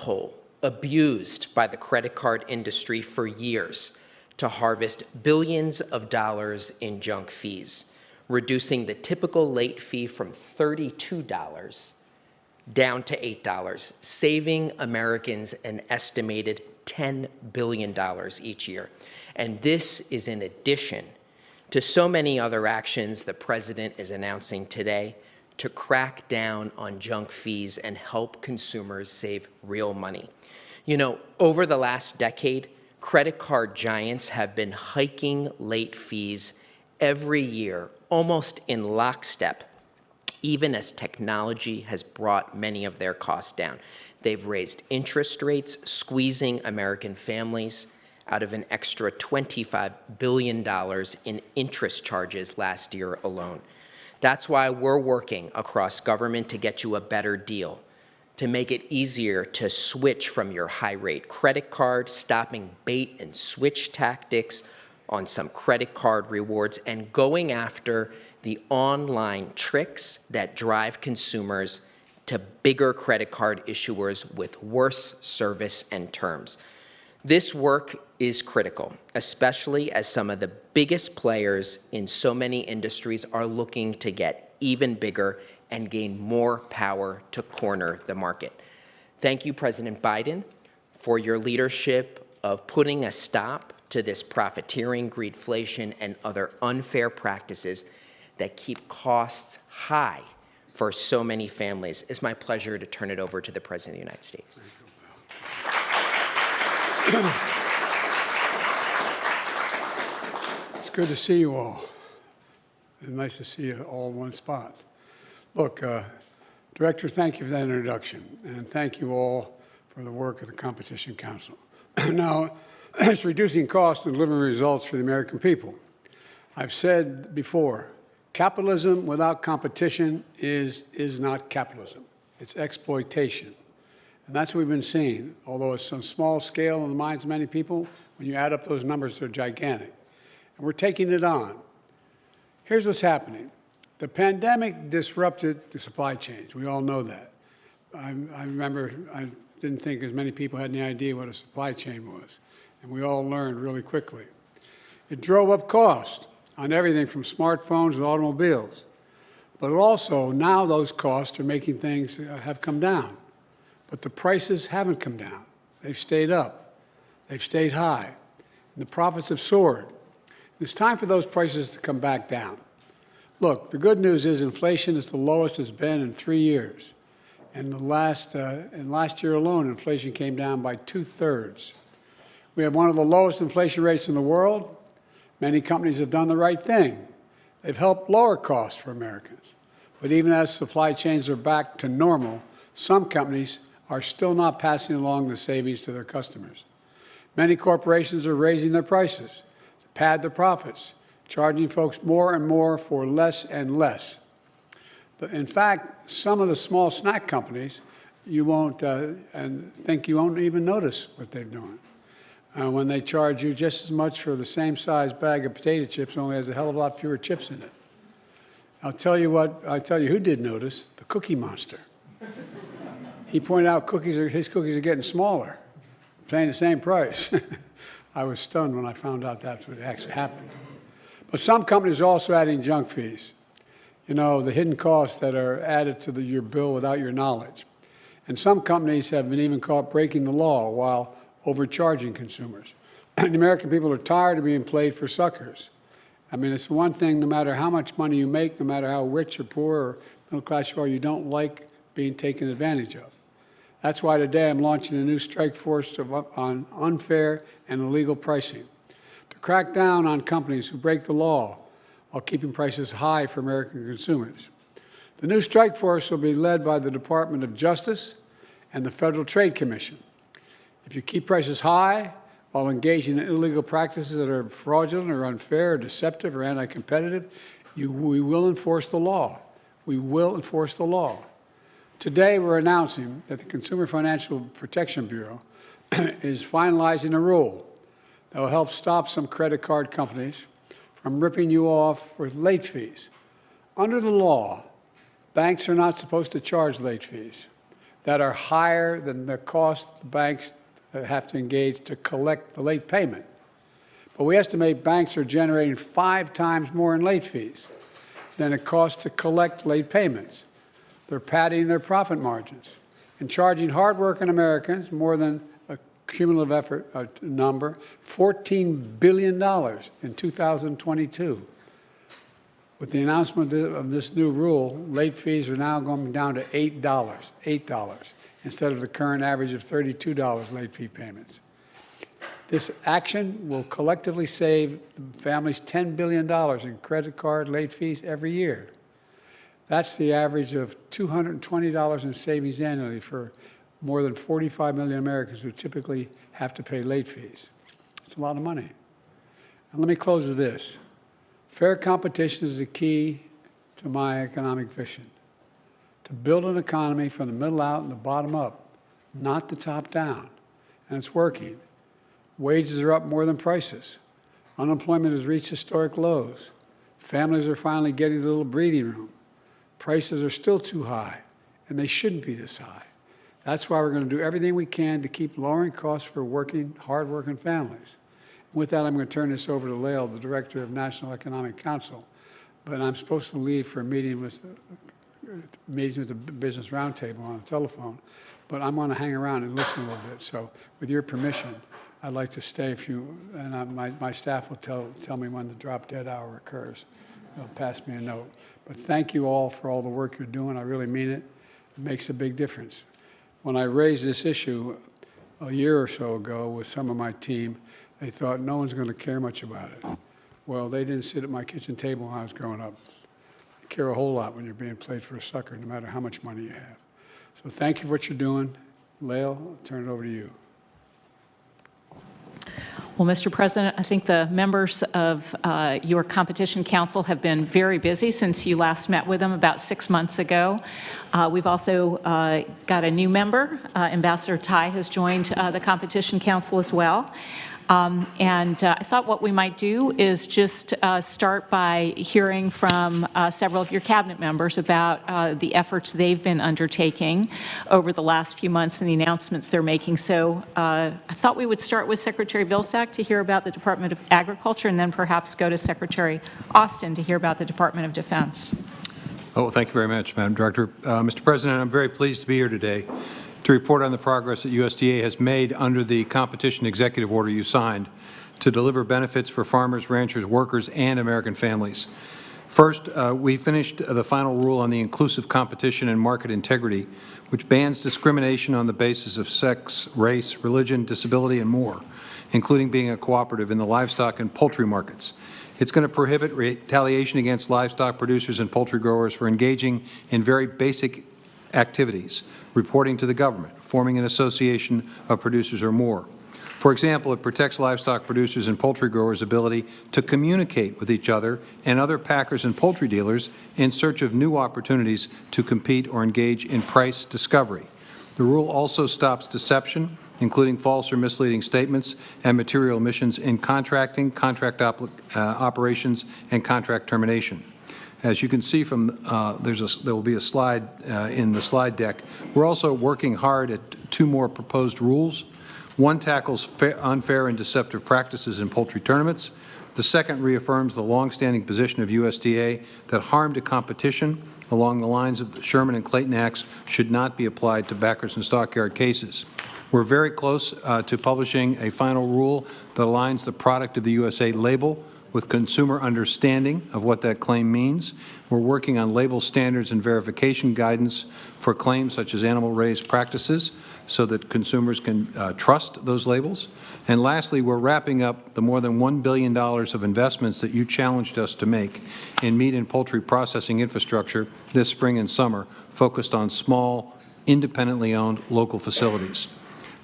loophole abused by the credit card industry for years to harvest billions of dollars in junk fees, reducing the typical late fee from $32 down to $8, saving Americans an estimated $10 billion each year. And this is in addition to so many other actions the president is announcing today to crack down on junk fees and help consumers save real money. You know, over the last decade, credit card giants have been hiking late fees every year, almost in lockstep, even as technology has brought many of their costs down. They've raised interest rates, squeezing American families out of an extra $25 billion in interest charges last year alone. That's why we're working across government to get you a better deal, to make it easier to switch from your high-rate credit card, stopping bait and switch tactics on some credit card rewards, and going after the online tricks that drive consumers to bigger credit card issuers with worse service and terms. This work is critical, especially as some of the biggest players in so many industries are looking to get even bigger and gain more power to corner the market. Thank you, President Biden, for your leadership of putting a stop to this profiteering, greedflation, and other unfair practices that keep costs high for so many families. It's my pleasure to turn it over to the President of the United States. It's good to see you all. It's nice to see you all in one spot. Look, Director, thank you for that introduction, and thank you all for the work of the Competition Council. Now, it's reducing costs and delivering results for the American people. I've said before, capitalism without competition is not capitalism. It's exploitation. And that's what we've been seeing. Although it's on small scale in the minds of many people, when you add up those numbers, they're gigantic. And we're taking it on. Here's what's happening. The pandemic disrupted the supply chains. We all know that. I remember I didn't think as many people had any idea what a supply chain was. And we all learned really quickly. It drove up cost on everything from smartphones to automobiles. But also, now those costs are making things have come down. But the prices haven't come down. They've stayed up. They've stayed high. And the profits have soared. It's time for those prices to come back down. Look, the good news is inflation is the lowest it's been in 3 years. And last year alone, inflation came down by 2/3. We have one of the lowest inflation rates in the world. Many companies have done the right thing. They've helped lower costs for Americans. But even as supply chains are back to normal, some companies are still not passing along the savings to their customers. Many corporations are raising their prices to pad their profits, charging folks more and more for less and less. In fact, some of the small snack companies, you won't you won't even notice what they're doing. When they charge you just as much for the same size bag of potato chips, only has a hell of a lot fewer chips in it. I'll tell you who did notice, the Cookie Monster. He pointed out his cookies are getting smaller, paying the same price. I was stunned when I found out that's what actually happened. But some companies are also adding junk fees. You know, the hidden costs that are added to your bill without your knowledge. And some companies have been even caught breaking the law while overcharging consumers. The American people are tired of being played for suckers. I mean, it's one thing, no matter how much money you make, no matter how rich or poor or middle class you are, you don't like being taken advantage of. That's why today I'm launching a new strike force on unfair and illegal pricing to crack down on companies who break the law while keeping prices high for American consumers. The new strike force will be led by the Department of Justice and the Federal Trade Commission. If you keep prices high while engaging in illegal practices that are fraudulent or unfair or deceptive or anti-competitive, we will enforce the law. We will enforce the law. Today, we're announcing that the Consumer Financial Protection Bureau is finalizing a rule that will help stop some credit card companies from ripping you off with late fees. Under the law, banks are not supposed to charge late fees. that are higher than the cost banks have to engage to collect the late payment. But we estimate banks are generating 5 times more in late fees than it costs to collect late payments. They're padding their profit margins and charging hardworking Americans more than a cumulative effort number, $14 billion in 2022. With the announcement of this new rule, late fees are now going down to $8 instead of the current average of $32 late fee payments. This action will collectively save families $10 billion in credit card late fees every year. That's the average of $220 in savings annually for more than 45 million Americans who typically have to pay late fees. It's a lot of money. And let me close with this. Fair competition is the key to my economic vision. To build an economy from the middle out and the bottom up, not the top down. And it's working. Wages are up more than prices. Unemployment has reached historic lows. Families are finally getting a little breathing room. Prices are still too high, and they shouldn't be this high. That's why we're going to do everything we can to keep lowering costs for hard-working families. With that, I'm going to turn this over to Lael, the Director of National Economic Council. But I'm supposed to leave for a meeting with the Business Roundtable on the telephone. But I'm going to hang around and listen a little bit. So with your permission, I'd like to stay and my staff will tell me when the drop-dead hour occurs. They'll pass me a note. But thank you all for all the work you're doing. I really mean it. It makes a big difference. When I raised this issue a year or so ago with some of my team, they thought no one's going to care much about it. Well, they didn't sit at my kitchen table when I was growing up. They care a whole lot when you're being played for a sucker, no matter how much money you have. So thank you for what you're doing. Lael, I'll turn it over to you. Well, Mr. President, I think the members of your Competition Council have been very busy since you last met with them about 6 months ago. We've also got a new member. Ambassador Tai has joined the Competition Council as well. I thought what we might do is just start by hearing from several of your cabinet members about the efforts they've been undertaking over the last few months and the announcements they're making. So I thought we would start with Secretary Vilsack to hear about the Department of Agriculture, and then perhaps go to Secretary Austin to hear about the Department of Defense. Oh, thank you very much, Madam Director. Mr. President, I'm very pleased to be here today to report on the progress that USDA has made under the competition executive order you signed to deliver benefits for farmers, ranchers, workers, and American families. First, we finished the final rule on the inclusive competition and market integrity, which bans discrimination on the basis of sex, race, religion, disability, and more, including being a cooperative in the livestock and poultry markets. It's going to prohibit retaliation against livestock producers and poultry growers for engaging in very basic activities, reporting to the government, forming an association of producers or more. For example, it protects livestock producers and poultry growers' ability to communicate with each other and other packers and poultry dealers in search of new opportunities to compete or engage in price discovery. The rule also stops deception, including false or misleading statements and material omissions in contracting, contract operations, and contract termination. As you can see from, there will be a slide in the slide deck. We're also working hard at 2 more proposed rules. One tackles unfair and deceptive practices in poultry tournaments. The second reaffirms the longstanding position of USDA that harm to competition along the lines of the Sherman and Clayton Acts should not be applied to backers and stockyard cases. We're very close to publishing a final rule that aligns the product of the USA label with consumer understanding of what that claim means. We're working on label standards and verification guidance for claims such as animal-raised practices so that consumers can trust those labels. And lastly, we're wrapping up the more than $1 billion of investments that you challenged us to make in meat and poultry processing infrastructure this spring and summer, focused on small, independently owned local facilities.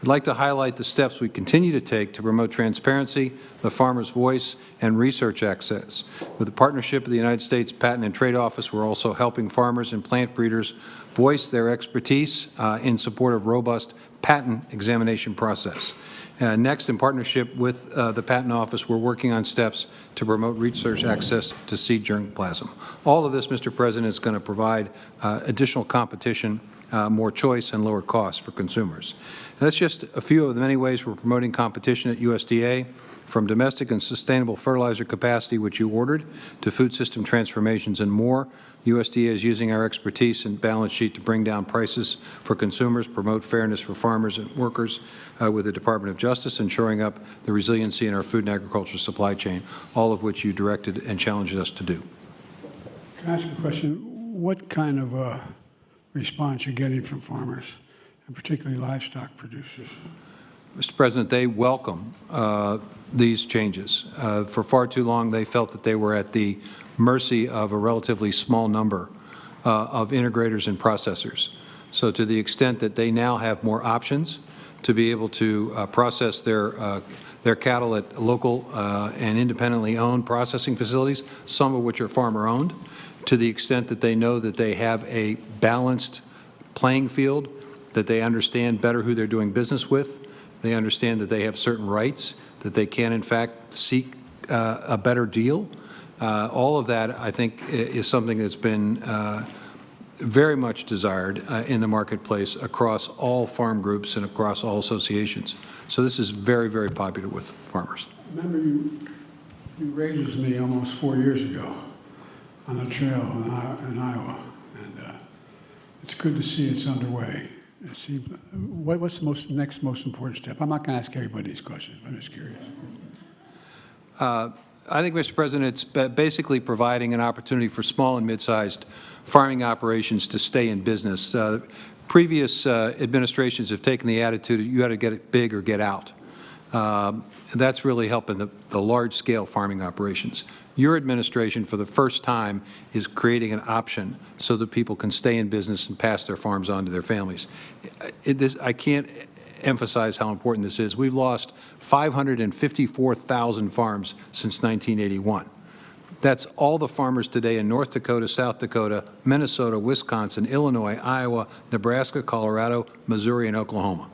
I'd like to highlight the steps we continue to take to promote transparency, the farmer's voice, and research access. With the partnership of the United States Patent and Trade Office, we're also helping farmers and plant breeders voice their expertise in support of robust patent examination process. Next, in partnership with the Patent Office, we're working on steps to promote research access to seed germplasm. All of this, Mr. President, is going to provide additional competition more choice and lower costs for consumers. And that's just a few of the many ways we're promoting competition at USDA, from domestic and sustainable fertilizer capacity, which you ordered, to food system transformations and more. USDA is using our expertise and balance sheet to bring down prices for consumers, promote fairness for farmers and workers with the Department of Justice, and shoring up the resiliency in our food and agriculture supply chain, all of which you directed and challenged us to do. Can I ask a question? What kind of response you're getting from farmers, and particularly livestock producers? Mr. President, they welcome these changes. For far too long, they felt that they were at the mercy of a relatively small number of integrators and processors. So to the extent that they now have more options to be able to process their cattle at local and independently owned processing facilities, some of which are farmer-owned, to the extent that they know that they have a balanced playing field, that they understand better who they're doing business with, they understand that they have certain rights, that they can, in fact, seek a better deal. All of that, I think, is something that's been very much desired in the marketplace across all farm groups and across all associations. So this is very, very popular with farmers. Remember, you raised me almost 4 years ago on a trail in Iowa, and it's good to see it's underway. What's the next most important step? I'm not going to ask everybody these questions, but I'm just curious. I think, Mr. President, it's basically providing an opportunity for small and mid-sized farming operations to stay in business. Previous administrations have taken the attitude, you got to get it big or get out. That's really helping the large-scale farming operations. Your administration, for the first time, is creating an option so that people can stay in business and pass their farms on to their families. I can't emphasize how important this is. We've lost 554,000 farms since 1981. That's all the farmers today in North Dakota, South Dakota, Minnesota, Wisconsin, Illinois, Iowa, Nebraska, Colorado, Missouri, and Oklahoma.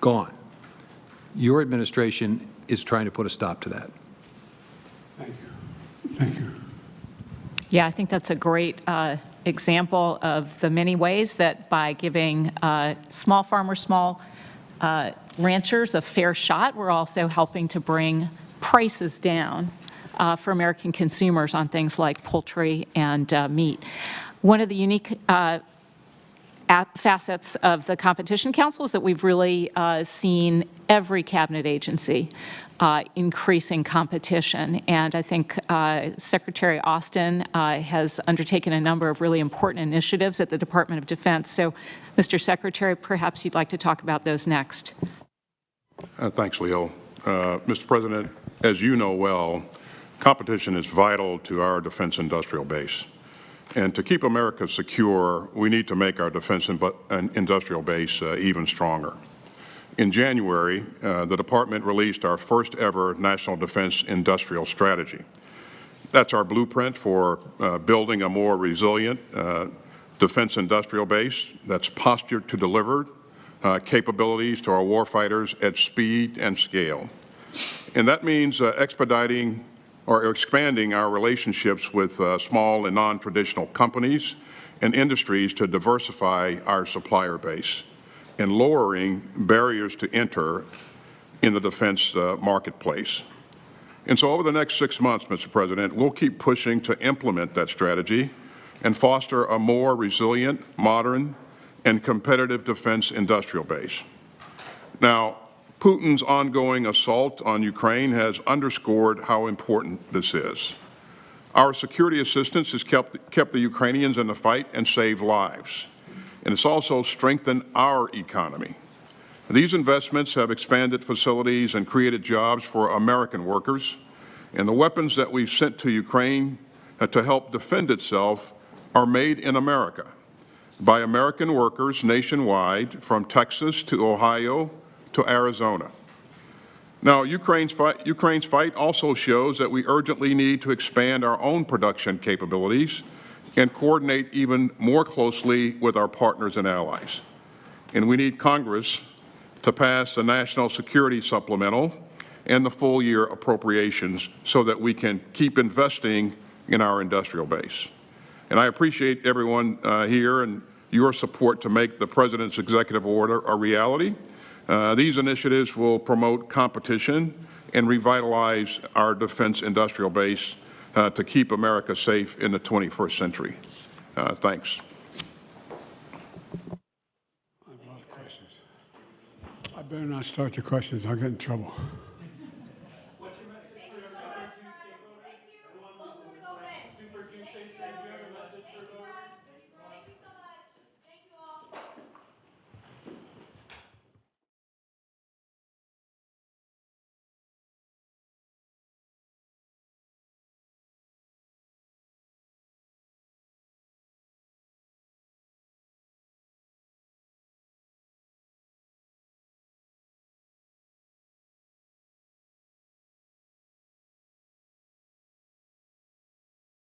Gone. Your administration is trying to put a stop to that. Thank you. Thank you. Yeah, I think that's a great example of the many ways that by giving small farmers, small ranchers a fair shot, we're also helping to bring prices down for American consumers on things like poultry and meat. One of the unique facets of the Competition Council is that we've really seen every cabinet agency increasing competition. And I think Secretary Austin has undertaken a number of really important initiatives at the Department of Defense. So, Mr. Secretary, perhaps you'd like to talk about those next. Thanks, Leo. Mr. President, as you know well, competition is vital to our defense industrial base. And to keep America secure, we need to make our defense and industrial base even stronger. In January, the Department released our first ever National Defense Industrial Strategy. That's our blueprint for building a more resilient defense industrial base that's postured to deliver capabilities to our warfighters at speed and scale. And that means expediting or expanding our relationships with small and non-traditional companies and industries to diversify our supplier base and lowering barriers to enter in the defense marketplace. And so over the next 6 months, Mr. President, we'll keep pushing to implement that strategy and foster a more resilient, modern, and competitive defense industrial base. Now, Putin's ongoing assault on Ukraine has underscored how important this is. Our security assistance has kept the Ukrainians in the fight and saved lives. And it's also strengthened our economy. These investments have expanded facilities and created jobs for American workers. And the weapons that we've sent to Ukraine to help defend itself are made in America by American workers nationwide, from Texas to Ohio to Arizona. Now, Ukraine's fight also shows that we urgently need to expand our own production capabilities and coordinate even more closely with our partners and allies. And we need Congress to pass the National Security Supplemental and the full-year appropriations so that we can keep investing in our industrial base. And I appreciate everyone here and your support to make the President's executive order a reality. These initiatives will promote competition and revitalize our defense industrial base to keep America safe in the 21st century. Thanks. I have a lot of questions. I better not start the questions. I'll get in trouble.